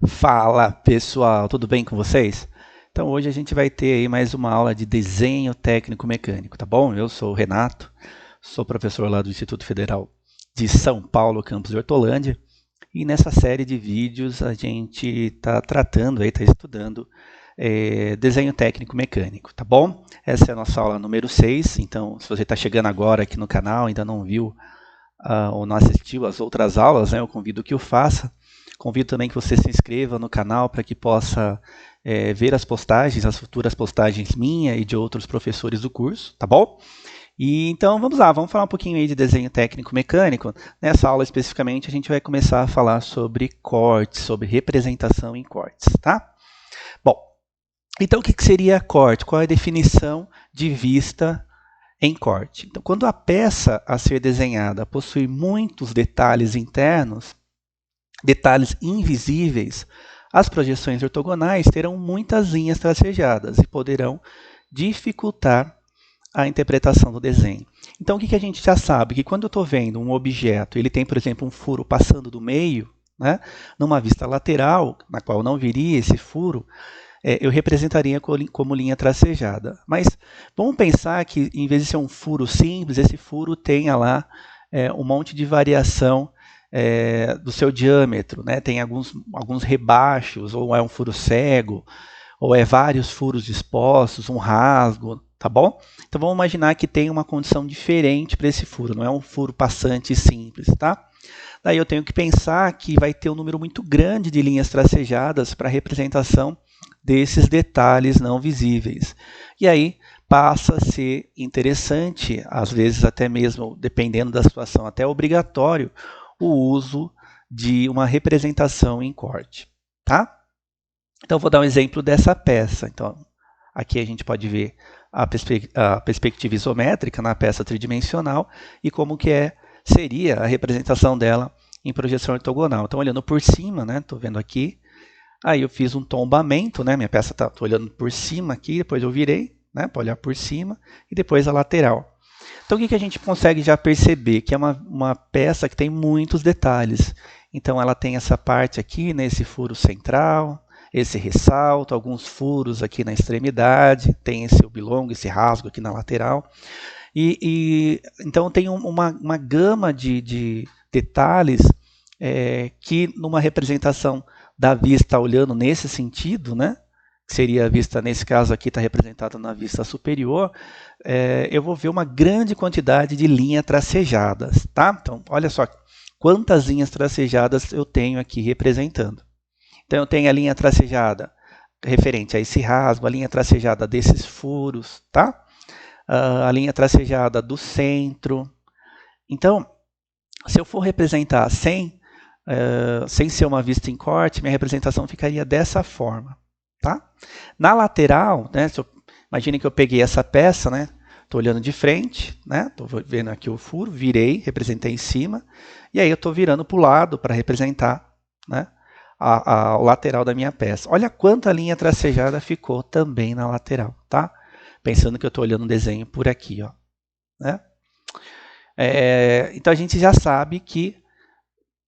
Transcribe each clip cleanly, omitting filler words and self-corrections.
Fala pessoal, tudo bem com vocês? Então hoje a gente vai ter aí mais uma aula de desenho técnico mecânico, tá bom? Eu sou o Renato, sou professor lá do Instituto Federal de São Paulo, campus de Hortolândia, e nessa série de vídeos a gente está tratando, está estudando desenho técnico mecânico, tá bom? Essa é a nossa aula número 6, então se você está chegando agora aqui no canal, ainda não viu ou não assistiu às outras aulas, né, eu convido que o faça. Convido também que você se inscreva no canal para que possa ver as postagens, as futuras postagens minha e de outros professores do curso, tá bom? E então vamos lá, vamos falar um pouquinho aí de desenho técnico mecânico. Nessa aula especificamente a gente vai começar a falar sobre cortes, sobre representação em cortes, tá? Bom, então o que seria corte? Qual é a definição de vista em corte? Então, quando a peça a ser desenhada possui muitos detalhes internos, detalhes invisíveis, as projeções ortogonais terão muitas linhas tracejadas e poderão dificultar a interpretação do desenho. Então, o que a gente já sabe? Que quando eu estou vendo um objeto, ele tem, por exemplo, um furo passando do meio, né, numa vista lateral, na qual eu não viria esse furo, eu representaria como linha tracejada. Mas vamos pensar que, em vez de ser um furo simples, esse furo tenha lá um monte de variação do seu diâmetro, né? Tem alguns rebaixos, ou é um furo cego, ou é vários furos dispostos, um rasgo, tá bom? Então vamos imaginar que tem uma condição diferente para esse furo, não é um furo passante simples, tá? Daí eu tenho que pensar que vai ter um número muito grande de linhas tracejadas para a representação desses detalhes não visíveis. E aí passa a ser interessante, às vezes até mesmo, dependendo da situação, até obrigatório, o uso de uma representação em corte, tá? Então vou dar um exemplo dessa peça. Então, aqui a gente pode ver a perspectiva isométrica na peça tridimensional e como que seria a representação dela em projeção ortogonal. Então, olhando por cima, né? Estou vendo aqui. Aí eu fiz um tombamento, né? Minha peça está olhando por cima aqui, depois eu virei, né? Para olhar por cima e depois a lateral. Então, o que a gente consegue já perceber? Que é uma peça que tem muitos detalhes. Então, ela tem essa parte aqui, né, esse furo central, esse ressalto, alguns furos aqui na extremidade, tem esse oblongo, esse rasgo aqui na lateral. Então, tem uma gama de detalhes que, numa representação da vista olhando nesse sentido, né, que seria a vista, nesse caso aqui está representada na vista superior, eu vou ver uma grande quantidade de linhas tracejadas, tá? Então, olha só quantas linhas tracejadas eu tenho aqui representando. Então, eu tenho a linha tracejada referente a esse rasgo, a linha tracejada desses furos, tá? A linha tracejada do centro. Então, se eu for representar sem ser uma vista em corte, minha representação ficaria dessa forma. Tá? Na lateral, né, imagine que eu peguei essa peça, né, estou olhando de frente, né, estou vendo aqui o furo, virei, representei em cima, e aí eu estou virando para o lado para representar, né, o lateral da minha peça. Olha quanta linha tracejada ficou também na lateral, tá? Pensando que eu estou olhando um desenho por aqui, ó, né? Então a gente já sabe que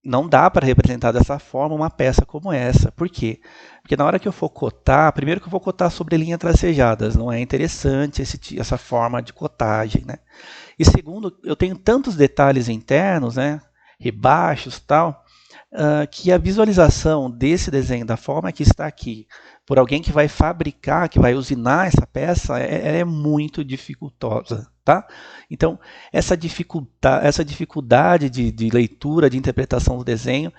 não dá para representar dessa forma uma peça como essa. Por quê? Porque na hora que eu for cotar, primeiro que eu vou cotar sobre linhas tracejadas, não é interessante essa forma de cotagem, né? E segundo, eu tenho tantos detalhes internos, né, rebaixos e tal, que a visualização desse desenho da forma que está aqui, por alguém que vai fabricar, que vai usinar essa peça, é muito dificultosa, tá? Então, essa dificuldade de leitura, de interpretação do desenho,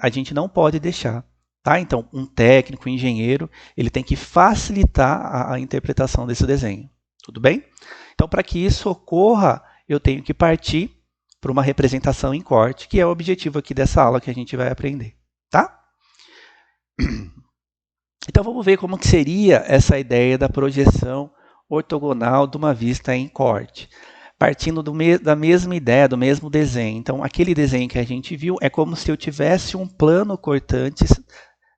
a gente não pode deixar. Tá? Então, um técnico, um engenheiro, ele tem que facilitar a interpretação desse desenho. Tudo bem? Então, para que isso ocorra, eu tenho que partir para uma representação em corte, que é o objetivo aqui dessa aula que a gente vai aprender. Tá? Então, vamos ver como que seria essa ideia da projeção ortogonal de uma vista em corte. Partindo da mesma ideia, do mesmo desenho. Então, aquele desenho que a gente viu é como se eu tivesse um plano cortante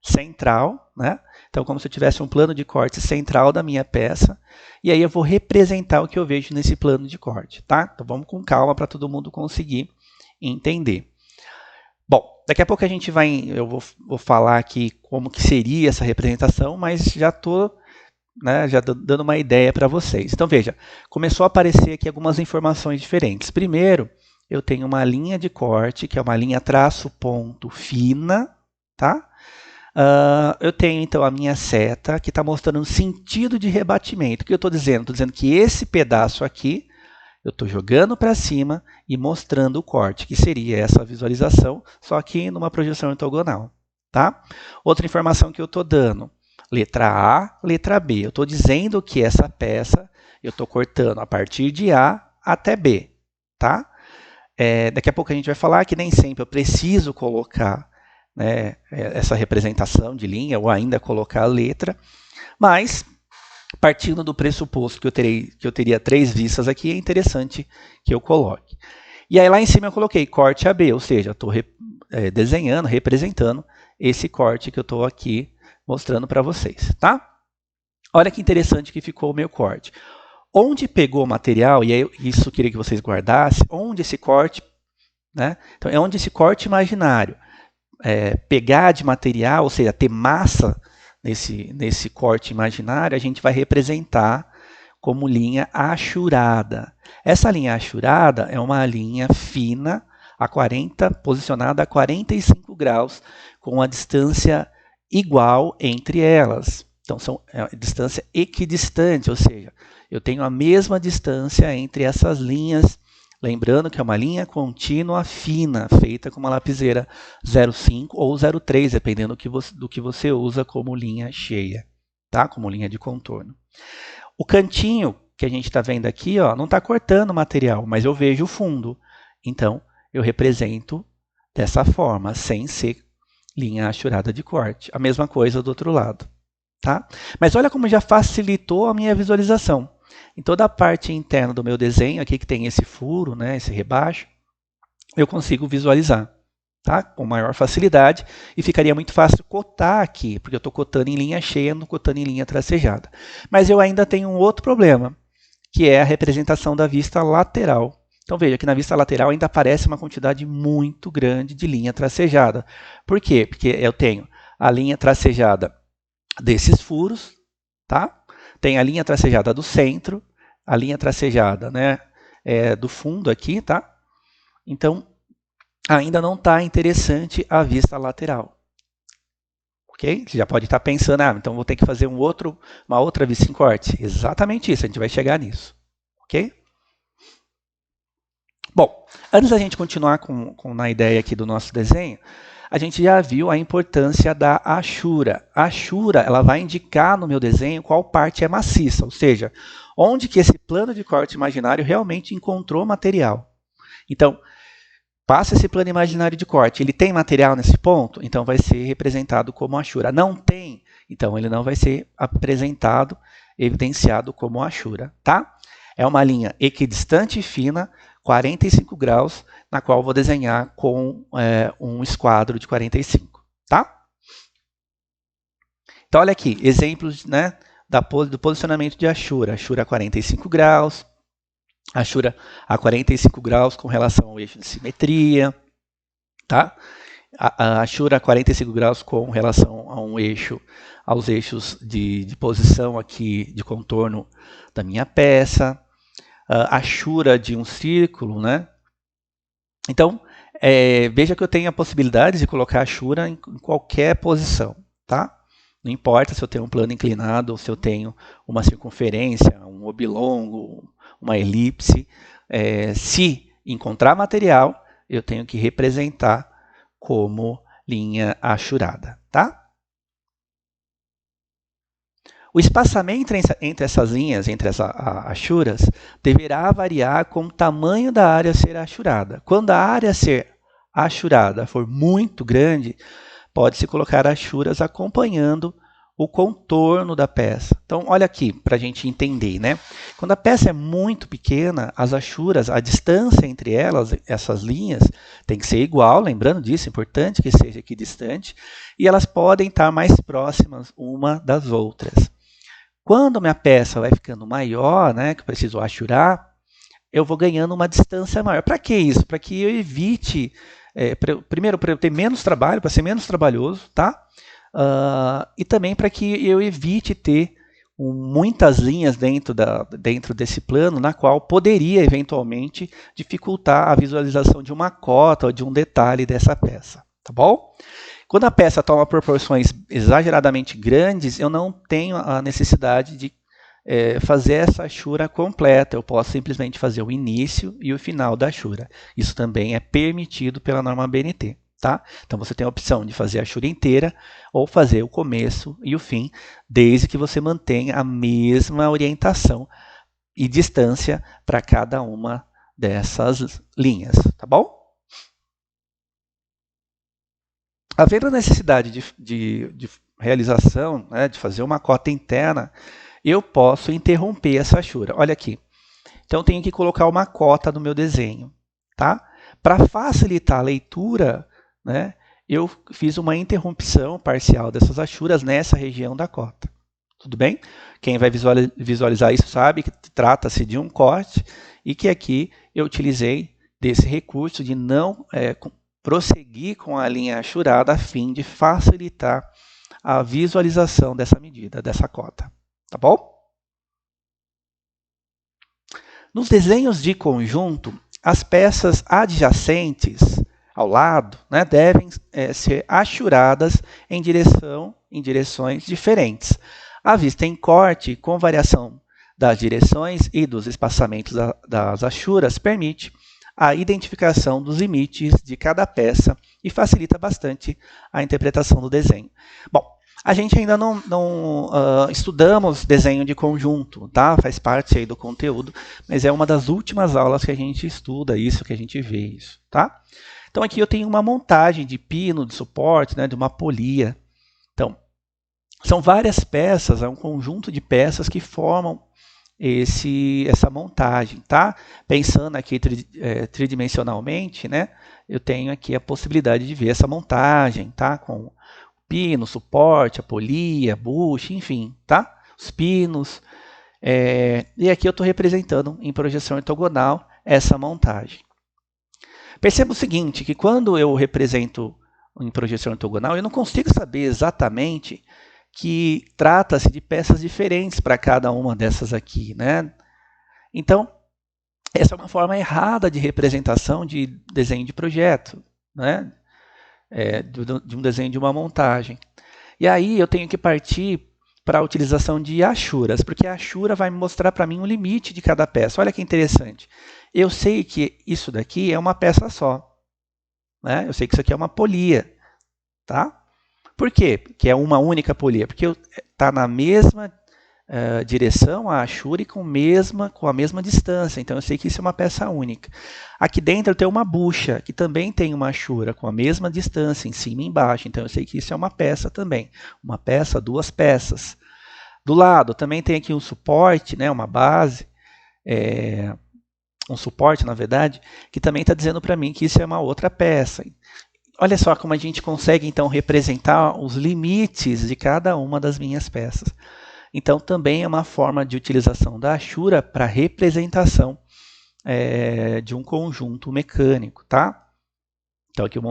central, né? Então, como se eu tivesse um plano de corte central da minha peça, e aí eu vou representar o que eu vejo nesse plano de corte, tá? Então, vamos com calma para todo mundo conseguir entender. Bom, daqui a pouco eu vou falar aqui como que seria essa representação, mas já estou, né, já dando uma ideia para vocês. Então veja, começou a aparecer aqui algumas informações diferentes. Primeiro, eu tenho uma linha de corte, que é uma linha traço ponto fina, tá? Eu tenho então a minha seta que está mostrando um sentido de rebatimento. O que eu estou dizendo? Estou dizendo que esse pedaço aqui eu estou jogando para cima e mostrando o corte, que seria essa visualização, só que numa projeção ortogonal. Tá? Outra informação que eu estou dando, letra A, letra B. Eu estou dizendo que essa peça eu estou cortando a partir de A até B. Tá? Daqui a pouco a gente vai falar que nem sempre eu preciso colocar, né, essa representação de linha ou ainda colocar a letra, mas partindo do pressuposto que eu teria 3 vistas aqui, é interessante que eu coloque. E aí lá em cima eu coloquei corte AB, ou seja, estou desenhando, representando esse corte que eu estou aqui mostrando para vocês. Tá? Olha que interessante que ficou o meu corte. Onde pegou o material, e aí isso eu queria que vocês guardassem, onde esse corte, né? Então é onde esse corte imaginário pegar de material, ou seja, ter massa nesse corte imaginário, a gente vai representar como linha achurada. Essa linha achurada é uma linha fina, posicionada a 45 graus, com a distância igual entre elas. Então, é uma distância equidistante, ou seja, eu tenho a mesma distância entre essas linhas. Lembrando que é uma linha contínua fina, feita com uma lapiseira 0,5 ou 0,3, dependendo do que você usa como linha cheia, tá? Como linha de contorno. O cantinho que a gente está vendo aqui, ó, não está cortando o material, mas eu vejo o fundo. Então, eu represento dessa forma, sem ser linha achurada de corte. A mesma coisa do outro lado. Tá? Mas olha como já facilitou a minha visualização. Em toda a parte interna do meu desenho, aqui que tem esse furo, né, esse rebaixo, eu consigo visualizar, tá? Com maior facilidade, e ficaria muito fácil cotar aqui, porque eu estou cotando em linha cheia, não cotando em linha tracejada. Mas eu ainda tenho um outro problema, que é a representação da vista lateral. Então veja que na vista lateral ainda aparece uma quantidade muito grande de linha tracejada. Por quê? Porque eu tenho a linha tracejada desses furos, tá? Tem a linha tracejada do centro, a linha tracejada, né, do fundo aqui, tá? Então, ainda não está interessante a vista lateral. Ok? Você já pode estar pensando, então vou ter que fazer uma outra vista em corte. Exatamente isso, a gente vai chegar nisso. Ok? Bom, antes da gente continuar na ideia aqui do nosso desenho, a gente já viu a importância da achura. A achura, ela vai indicar no meu desenho qual parte é maciça, ou seja, onde que esse plano de corte imaginário realmente encontrou material. Então, passa esse plano imaginário de corte, ele tem material nesse ponto? Então vai ser representado como achura. Não tem? Então ele não vai ser apresentado, evidenciado como achura, tá? É uma linha equidistante e fina, 45 graus, na qual vou desenhar com um esquadro de 45, tá? Então, olha aqui, exemplos, né, do posicionamento de achura. Achura a 45 graus, achura a 45 graus com relação ao eixo de simetria, tá? A achura a 45 graus com relação aos eixos de posição aqui de contorno da minha peça, achura de um círculo, né? Então, veja que eu tenho a possibilidade de colocar achura em qualquer posição, tá? Não importa se eu tenho um plano inclinado ou se eu tenho uma circunferência, um oblongo, uma elipse. Se encontrar material, eu tenho que representar como linha achurada, tá? O espaçamento entre essas linhas, entre as achuras, deverá variar com o tamanho da área a ser achurada. Quando a área a ser achurada for muito grande, pode-se colocar achuras acompanhando o contorno da peça. Então, olha aqui, para a gente entender, né? Quando a peça é muito pequena, as achuras, a distância entre elas, essas linhas, tem que ser igual, lembrando disso, é importante que seja equidistante, e elas podem estar mais próximas uma das outras. Quando a minha peça vai ficando maior, né, que eu preciso achurar, eu vou ganhando uma distância maior. Para que isso? Para que eu evite primeiro, para eu ter menos trabalho, para ser menos trabalhoso, tá? E também para que eu evite ter muitas linhas dentro desse plano, na qual poderia eventualmente dificultar a visualização de uma cota ou de um detalhe dessa peça, tá bom? Quando a peça toma proporções exageradamente grandes, eu não tenho a necessidade de fazer essa achura completa. Eu posso simplesmente fazer o início e o final da achura. Isso também é permitido pela norma BNT. Tá? Então você tem a opção de fazer a achura inteira ou fazer o começo e o fim, desde que você mantenha a mesma orientação e distância para cada uma dessas linhas, tá bom? Havendo a necessidade de realização, né, de fazer uma cota interna, eu posso interromper essa achura. Olha aqui. Então eu tenho que colocar uma cota no meu desenho, tá? Para facilitar a leitura, né, eu fiz uma interrupção parcial dessas achuras nessa região da cota. Tudo bem? Quem vai visualizar isso sabe que trata-se de um corte e que aqui eu utilizei desse recurso de não prosseguir com a linha achurada a fim de facilitar a visualização dessa medida, dessa cota. Tá bom? Nos desenhos de conjunto, as peças adjacentes ao lado, né, devem ser achuradas em direções diferentes. A vista em corte, com variação das direções e dos espaçamentos das achuras, permite a identificação dos limites de cada peça e facilita bastante a interpretação do desenho. Bom, a gente ainda não estudamos desenho de conjunto, tá? Faz parte aí do conteúdo, mas é uma das últimas aulas que a gente estuda isso, que a gente vê isso, tá? Então aqui eu tenho uma montagem de pino, de suporte, né, de uma polia. Então, são várias peças, é um conjunto de peças que formam essa montagem, tá? Pensando aqui tridimensionalmente, né, eu tenho aqui a possibilidade de ver essa montagem, tá? Com pino, suporte, a polia, buche, enfim, tá? Os pinos. E aqui eu estou representando em projeção ortogonal essa montagem. Perceba o seguinte, que quando eu represento em projeção ortogonal, eu não consigo saber exatamente que trata-se de peças diferentes para cada uma dessas aqui, né? Então, essa é uma forma errada de representação de desenho de projeto, né? De um desenho de uma montagem. E aí eu tenho que partir para a utilização de achuras, porque a achura vai mostrar para mim o limite de cada peça. Olha que interessante. Eu sei que isso daqui é uma peça só, né? Eu sei que isso aqui é uma polia, tá? Por quê? Que é uma única polia? Porque está na mesma direção a achura e com a mesma distância. Então eu sei que isso é uma peça única. Aqui dentro eu tenho uma bucha, que também tem uma achura com a mesma distância, em cima e embaixo. Então eu sei que isso é uma peça também. Uma peça, duas peças. Do lado também tem aqui um suporte, né, uma base, um suporte, na verdade, que também está dizendo para mim que isso é uma outra peça. Olha só como a gente consegue, então, representar os limites de cada uma das minhas peças. Então, também é uma forma de utilização da achura para representação de um conjunto mecânico, tá? Então, aqui eu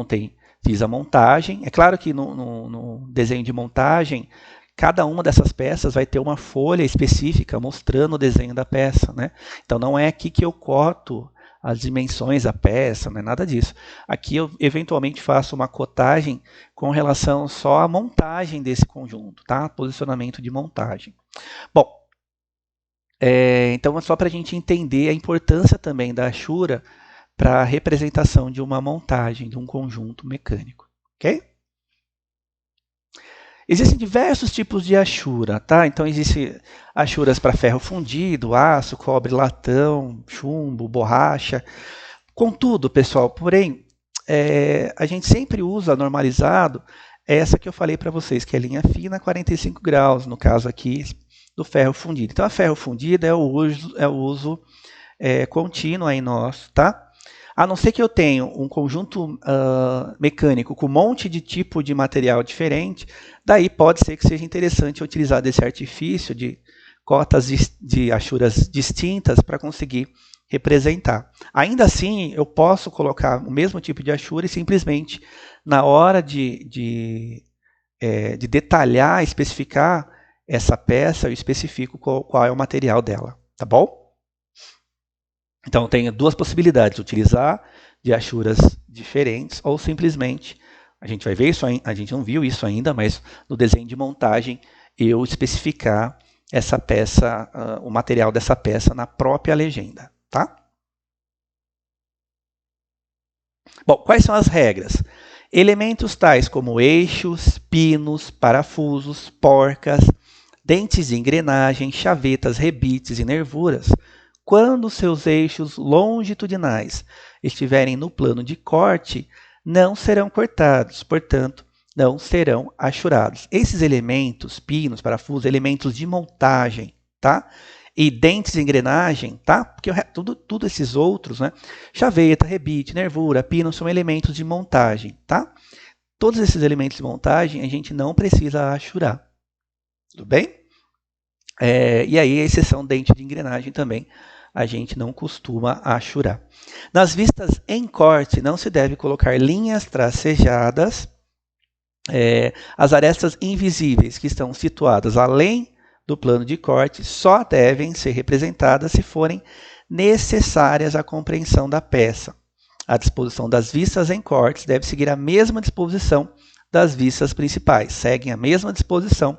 fiz a montagem. É claro que no desenho de montagem, cada uma dessas peças vai ter uma folha específica mostrando o desenho da peça, né? Então, não é aqui que eu corto as dimensões da peça, não é nada disso. Aqui eu eventualmente faço uma cotagem com relação só à montagem desse conjunto, tá? Posicionamento de montagem. Bom, então é só para a gente entender a importância também da achura para a representação de uma montagem, de um conjunto mecânico, ok? Existem diversos tipos de achura, tá? Então existem achuras para ferro fundido, aço, cobre, latão, chumbo, borracha. Contudo, pessoal, porém, a gente sempre usa normalizado essa que eu falei para vocês, que é linha fina, 45 graus, no caso aqui do ferro fundido. Então, a ferro fundido é o uso contínuo aí nosso, tá? A não ser que eu tenha um conjunto mecânico com um monte de tipo de material diferente, daí pode ser que seja interessante utilizar desse artifício de cotas de achuras distintas para conseguir representar. Ainda assim, eu posso colocar o mesmo tipo de achura e simplesmente, na hora de detalhar, especificar essa peça, eu especifico qual é o material dela, tá bom? Então, eu tenho duas possibilidades, utilizar de achuras diferentes ou simplesmente, a gente vai ver isso, a gente não viu isso ainda, mas no desenho de montagem eu especificar essa peça, o material dessa peça na própria legenda, tá? Bom, quais são as regras? Elementos tais como eixos, pinos, parafusos, porcas, dentes de engrenagem, chavetas, rebites e nervuras, quando seus eixos longitudinais estiverem no plano de corte, não serão cortados, portanto, não serão achurados. Esses elementos, pinos, parafusos, elementos de montagem, tá? E dentes de engrenagem, tá? Porque tudo esses outros, né? Chaveta, rebite, nervura, pino, são elementos de montagem, tá? Todos esses elementos de montagem a gente não precisa achurar, tudo bem? E aí, a exceção dente de engrenagem também, a gente não costuma achurar. Nas vistas em corte, não se deve colocar linhas tracejadas. As arestas invisíveis que estão situadas além do plano de corte só devem ser representadas se forem necessárias à compreensão da peça. A disposição das vistas em cortes deve seguir a mesma disposição das vistas principais. Seguem a mesma disposição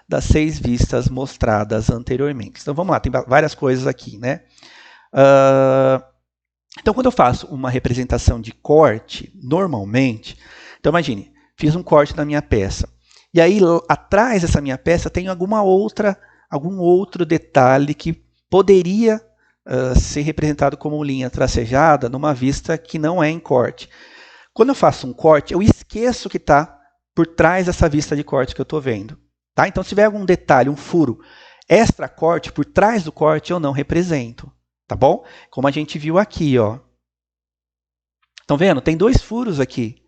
das 6 vistas mostradas anteriormente. Então, vamos lá, tem várias coisas aqui, né? Então, quando eu faço uma representação de corte, normalmente, então imagine, fiz um corte na minha peça. E aí, atrás dessa minha peça, tem algum outro detalhe que poderia ser representado como linha tracejada numa vista que não é em corte. Quando eu faço um corte, eu esqueço que está por trás dessa vista de corte que eu estou vendo. Tá? Então, se tiver algum detalhe, um furo extra corte, por trás do corte, eu não represento. Tá bom? Como a gente viu aqui, ó. Estão vendo? Tem 2 furos aqui.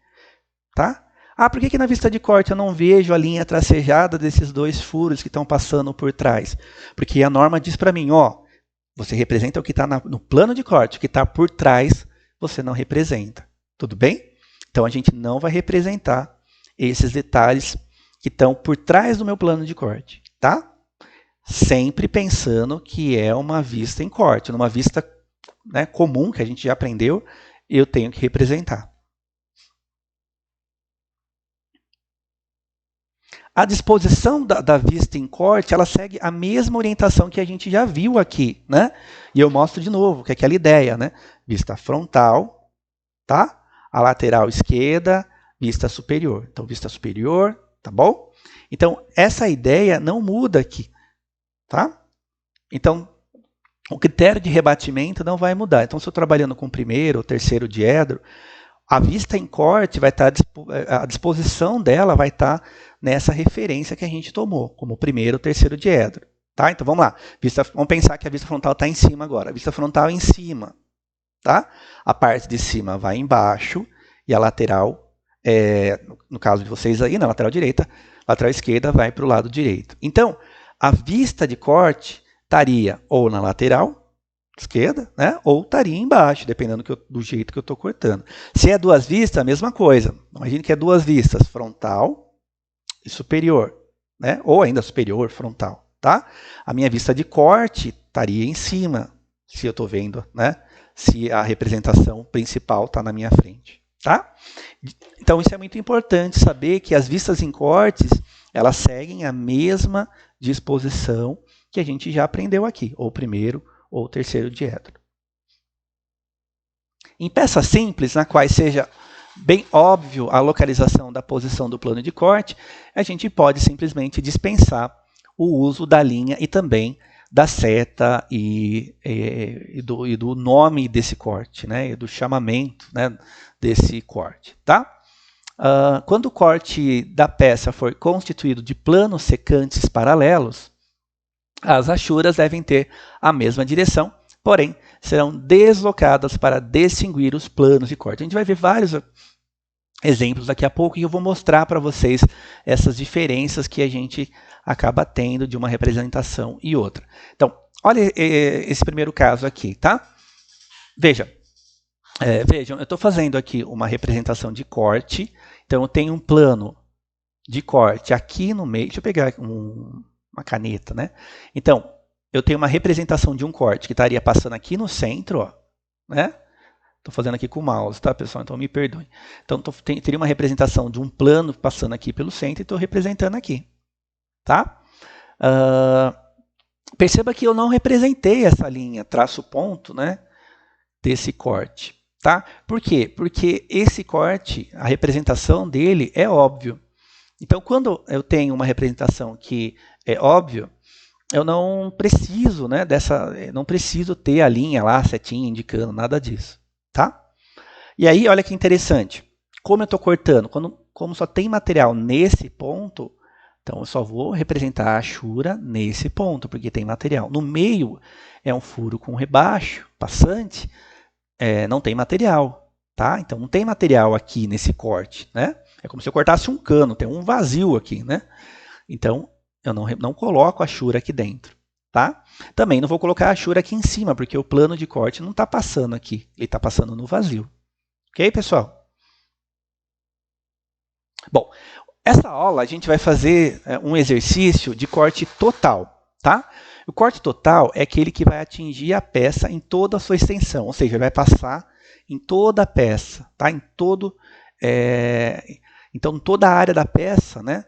Tá? Por que na vista de corte eu não vejo a linha tracejada desses 2 furos que estão passando por trás? Porque a norma diz para mim, ó, você representa o que está no plano de corte, o que está por trás, você não representa. Tudo bem? Então, a gente não vai representar esses detalhes que estão por trás do meu plano de corte, tá? Sempre pensando que é uma vista em corte, numa vista, né, comum, que a gente já aprendeu, eu tenho que representar. A disposição da vista em corte, ela segue a mesma orientação que a gente já viu aqui, né? E eu mostro de novo, que é aquela ideia, né? Vista frontal, tá? A lateral esquerda, vista superior. Então, vista superior, tá bom? Então, essa ideia não muda aqui, tá? Então, o critério de rebatimento não vai mudar. Então, se eu estou trabalhando com o primeiro ou terceiro diedro, a vista em corte vai estar, a disposição dela vai estar nessa referência que a gente tomou, como o primeiro ou terceiro diedro. Tá? Então, vamos lá. Vamos pensar que a vista frontal está em cima agora. A vista frontal é em cima. Tá? A parte de cima vai embaixo e a lateral, no caso de vocês aí, na lateral direita, a lateral esquerda vai para o lado direito. Então, a vista de corte estaria ou na lateral esquerda, né? Ou estaria embaixo, dependendo do jeito que eu estou cortando. Se é 2 vistas, a mesma coisa. Imagine que é 2 vistas, frontal e superior, né? Ou ainda superior, frontal. Tá? A minha vista de corte estaria em cima, se eu estou vendo, né? Se a representação principal está na minha frente. Tá? Então, isso é muito importante saber que as vistas em cortes, elas seguem a mesma disposição que a gente já aprendeu aqui, ou primeiro ou terceiro diedro. Em peças simples, na quais seja bem óbvio a localização da posição do plano de corte, a gente pode simplesmente dispensar o uso da linha e também da seta e do nome desse corte, né, e do chamamento, né, desse corte. Tá? Quando o corte da peça for constituído de planos secantes paralelos, as achuras devem ter a mesma direção, porém, serão deslocadas para distinguir os planos de corte. A gente vai ver vários exemplos daqui a pouco e eu vou mostrar para vocês essas diferenças que a gente acaba tendo de uma representação e outra. Então, olha esse primeiro caso aqui, tá? Vejam, eu estou fazendo aqui uma representação de corte. Então, eu tenho um plano de corte aqui no meio. Deixa eu pegar uma caneta, né? Então, eu tenho uma representação de um corte que estaria passando aqui no centro, ó, né? Estou fazendo aqui com o mouse, tá, pessoal? Então, me perdoem. Então, teria uma representação de um plano passando aqui pelo centro e estou representando aqui, tá? Perceba que eu não representei essa linha, traço ponto, né, desse corte, tá? Por quê? Porque esse corte, a representação dele é óbvio. Então, quando eu tenho uma representação que é óbvio, eu não preciso, né, não preciso ter a linha lá, a setinha indicando, nada disso, tá? E aí, olha que interessante. Como eu estou cortando, como só tem material nesse ponto, então eu só vou representar a achura nesse ponto, porque tem material. No meio é um furo com rebaixo, passante, não tem material, tá? Então não tem material aqui nesse corte, né? É como se eu cortasse um cano, tem um vazio aqui, né? Então eu não coloco a achura aqui dentro, tá? Também não vou colocar a achura aqui em cima, porque o plano de corte não está passando aqui, ele está passando no vazio. Ok, pessoal? Bom, essa aula a gente vai fazer um exercício de corte total, tá? O corte total é aquele que vai atingir a peça em toda a sua extensão, ou seja, vai passar em toda a peça, tá? Então, toda a área da peça, né?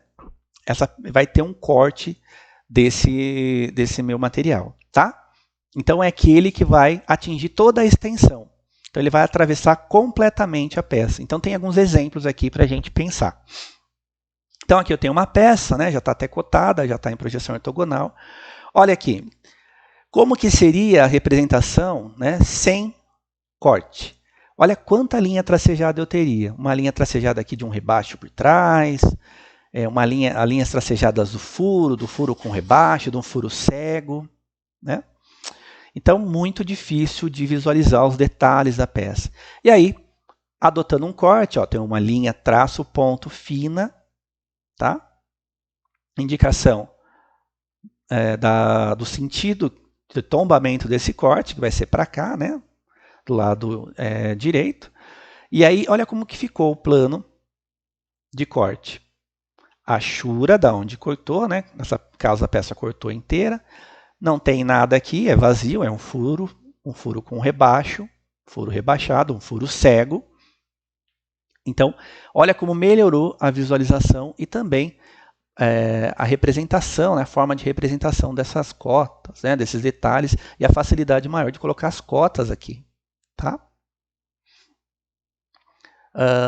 Essa vai ter um corte desse meu material, tá? Então, é aquele que vai atingir toda a extensão. Então, ele vai atravessar completamente a peça. Então, tem alguns exemplos aqui para a gente pensar. Então, aqui eu tenho uma peça, né? Já está até cotada, já está em projeção ortogonal. Olha aqui, como que seria a representação, né, sem corte? Olha quanta linha tracejada eu teria. Uma linha tracejada aqui de um rebaixo por trás, linhas tracejadas do furo com rebaixo, de um furo cego, né? Então, muito difícil de visualizar os detalhes da peça. E aí, adotando um corte, ó, tem uma linha traço ponto fina, tá? Indicação do sentido de tombamento desse corte, que vai ser para cá, né? Do lado direito. E aí, olha como que ficou o plano de corte. A achura da onde cortou, né? Nessa caso a peça cortou inteira. Não tem nada aqui, é vazio, é um furo com rebaixo, furo rebaixado, um furo cego. Então, olha como melhorou a visualização e também a representação, né, a forma de representação dessas cotas, né, desses detalhes e a facilidade maior de colocar as cotas aqui. Tá?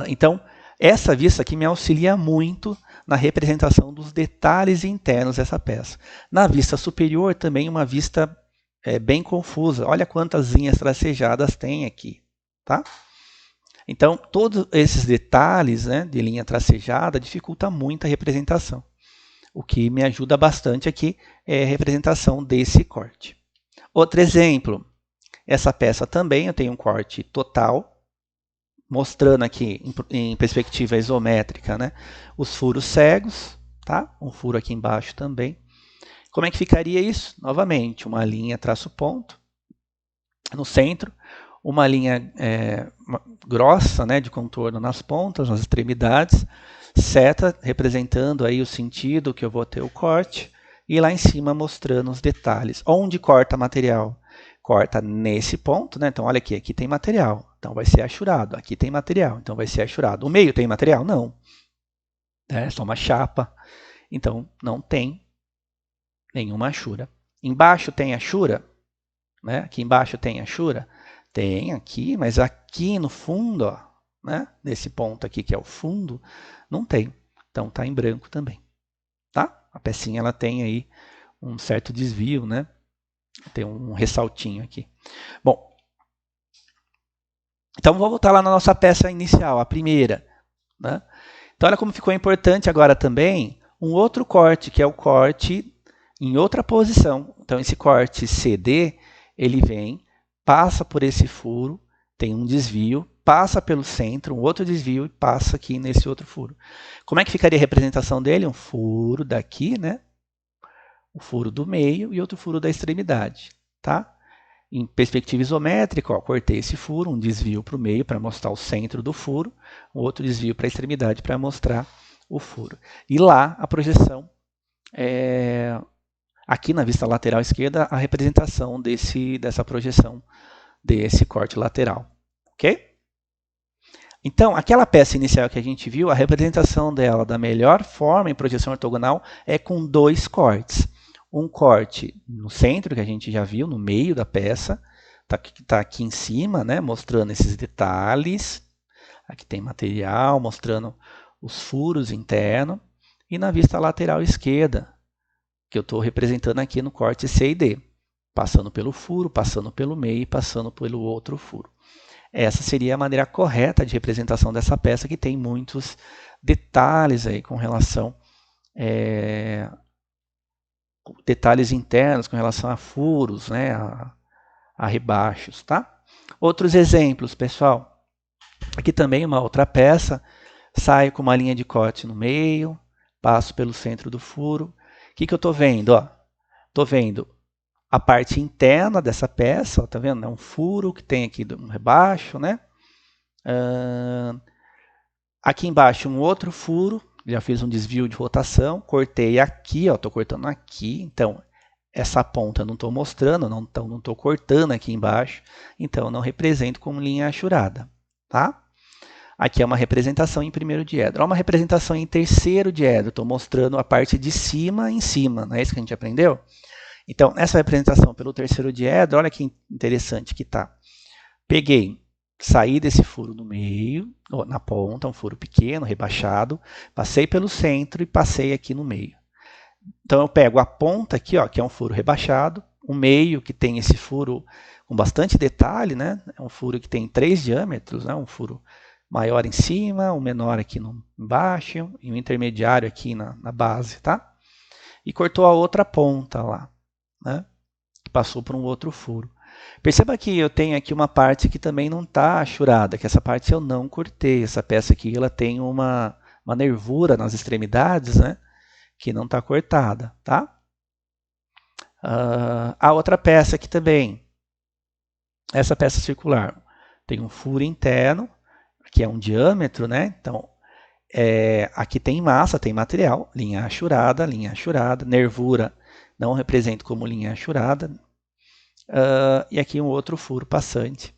Então, essa vista aqui me auxilia muito na representação dos detalhes internos dessa peça. Na vista superior, também uma vista bem confusa. Olha quantas linhas tracejadas tem aqui. Tá? Então, todos esses detalhes, né, de linha tracejada dificulta muito a representação. O que me ajuda bastante aqui é a representação desse corte. Outro exemplo, essa peça também eu tenho um corte total, mostrando aqui em perspectiva isométrica, né, os furos cegos, tá? Um furo aqui embaixo também. Como é que ficaria isso? Novamente, uma linha traço ponto no centro, uma linha grossa, né, de contorno nas pontas, nas extremidades, seta representando aí o sentido que eu vou ter o corte, e lá em cima mostrando os detalhes. Onde corta material? Corta nesse ponto, né? Então olha aqui tem material, então vai ser achurado. Aqui tem material, então vai ser achurado. O meio tem material? Não. É só uma chapa, então não tem nenhuma achura. Embaixo tem achura? Né? Aqui embaixo tem achura? Tem aqui, mas aqui no fundo, ó, né? Nesse ponto aqui que é o fundo, não tem. Então está em branco também. Tá? A pecinha ela tem aí um certo desvio, né? Tem um ressaltinho aqui. Bom, então vou voltar lá na nossa peça inicial, a primeira. Né? Então olha como ficou importante agora também um outro corte, que é o corte em outra posição. Então esse corte CD, ele vem, passa por esse furo, tem um desvio, passa pelo centro, um outro desvio e passa aqui nesse outro furo. Como é que ficaria a representação dele? Um furo daqui, né? O furo do meio e outro furo da extremidade, tá? Em perspectiva isométrica, ó, cortei esse furo, um desvio para o meio para mostrar o centro do furo, um outro desvio para a extremidade para mostrar o furo. E lá a projeção, aqui na vista lateral esquerda, a representação dessa projeção desse corte lateral. Ok? Então, aquela peça inicial que a gente viu, a representação dela da melhor forma em projeção ortogonal é com dois cortes. Um corte no centro, que a gente já viu, no meio da peça, está aqui em cima, né, mostrando esses detalhes. Aqui tem material, mostrando os furos internos. E na vista lateral esquerda, que eu estou representando aqui no corte C e D, passando pelo furo, passando pelo meio e passando pelo outro furo. Essa seria a maneira correta de representação dessa peça, que tem muitos detalhes aí com relação detalhes internos com relação a furos, né, a rebaixos, tá? Outros exemplos, pessoal. Aqui também uma outra peça, saio com uma linha de corte no meio, passo pelo centro do furo. O que eu estou vendo? Estou vendo a parte interna dessa peça, ó, tá vendo? É um furo que tem aqui um rebaixo, né? Aqui embaixo um outro furo, já fiz um desvio de rotação, cortei aqui, estou cortando aqui, então essa ponta eu não estou mostrando, então não estou cortando aqui embaixo, então eu não represento como linha hachurada, tá? Aqui é uma representação em primeiro diedro. Uma representação em terceiro diedro, estou mostrando a parte de cima em cima, não é isso que a gente aprendeu? Então, essa representação pelo terceiro diedro, olha que interessante que está. Peguei, saí desse furo no meio, na ponta, um furo pequeno, rebaixado, passei pelo centro e passei aqui no meio. Então, eu pego a ponta aqui, ó, que é um furo rebaixado, o meio, que tem esse furo com bastante detalhe, né? É um furo que tem 3 diâmetros, né? Um furo maior em cima, um menor aqui embaixo e um intermediário aqui na base, tá? E cortou a outra ponta lá, né? Que passou por um outro furo. Perceba que eu tenho aqui uma parte que também não está hachurada, que essa parte eu não cortei. Essa peça aqui ela tem uma nervura nas extremidades, né? Que não está cortada, tá? A outra peça aqui também, essa peça circular, tem um furo interno, que é um diâmetro, né? Então, aqui tem massa, tem material, linha hachurada, nervura não represento como linha hachurada, e aqui um outro furo passante,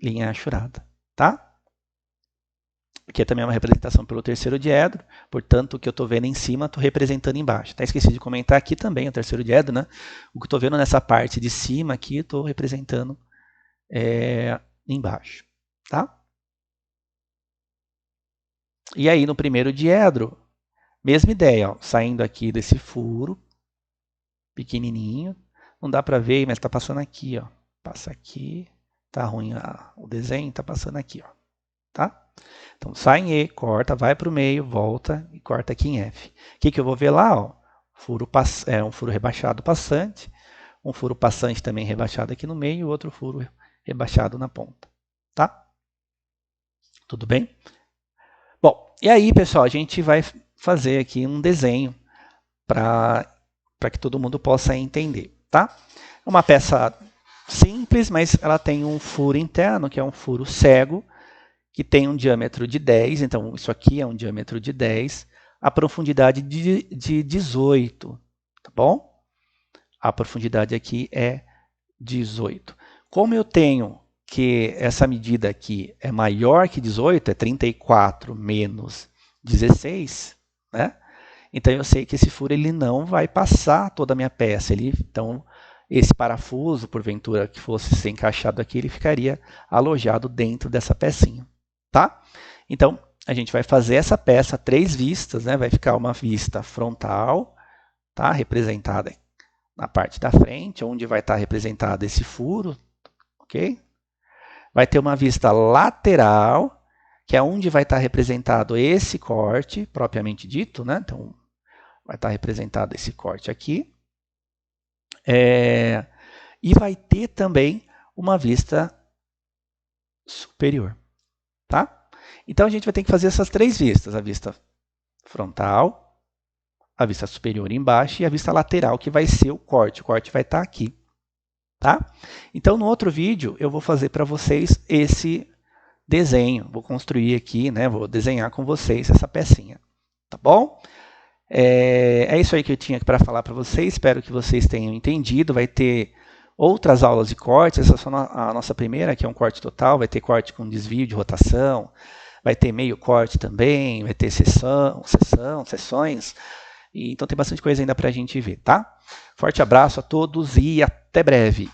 linha hachurada, tá? Aqui é também uma representação pelo terceiro diedro, portanto, o que eu estou vendo em cima, estou representando embaixo. Até esqueci de comentar aqui também o terceiro diedro, né? O que eu estou vendo nessa parte de cima aqui, estou representando embaixo, tá? E aí, no primeiro diedro, mesma ideia, ó, saindo aqui desse furo, pequenininho, não dá para ver, mas está passando aqui, ó. Passa aqui, tá ruim o desenho, está passando aqui, ó, tá? Então, sai em E, corta, vai para o meio, volta e corta aqui em F. O que eu vou ver lá? Ó? Um furo rebaixado passante, um furo passante também rebaixado aqui no meio e outro furo rebaixado na ponta, tá? Tudo bem? Bom, e aí, pessoal, a gente vai fazer aqui um desenho para que todo mundo possa entender, tá? É uma peça simples, mas ela tem um furo interno, que é um furo cego, que tem um diâmetro de 10, então isso aqui é um diâmetro de 10, a profundidade de 18, tá bom? A profundidade aqui é 18. Como eu tenho que essa medida aqui é maior que 18, é 34 menos 16, né? Então eu sei que esse furo ele não vai passar toda a minha peça. Então esse parafuso, porventura que fosse ser encaixado aqui, ele ficaria alojado dentro dessa pecinha, tá? Então a gente vai fazer essa peça 3 vistas, né? Vai ficar uma vista frontal, tá? Representada na parte da frente, onde vai estar representado esse furo, ok? Vai ter uma vista lateral, que é onde vai estar representado esse corte, propriamente dito, né? Então vai estar representado esse corte aqui. E vai ter também uma vista superior, tá? Então a gente vai ter que fazer essas 3 vistas, a vista frontal, a vista superior embaixo e a vista lateral, que vai ser o corte. O corte vai estar aqui, tá? Então, no outro vídeo, eu vou fazer para vocês esse desenho. Vou construir aqui, né? Vou desenhar com vocês essa pecinha, tá bom? É isso aí que eu tinha para falar para vocês. Espero que vocês tenham entendido. Vai ter outras aulas de cortes. Essa é só a nossa primeira, que é um corte total. Vai ter corte com desvio de rotação. Vai ter meio corte também. Vai ter sessões. Então tem bastante coisa ainda para a gente ver, tá? Forte abraço a todos e até breve.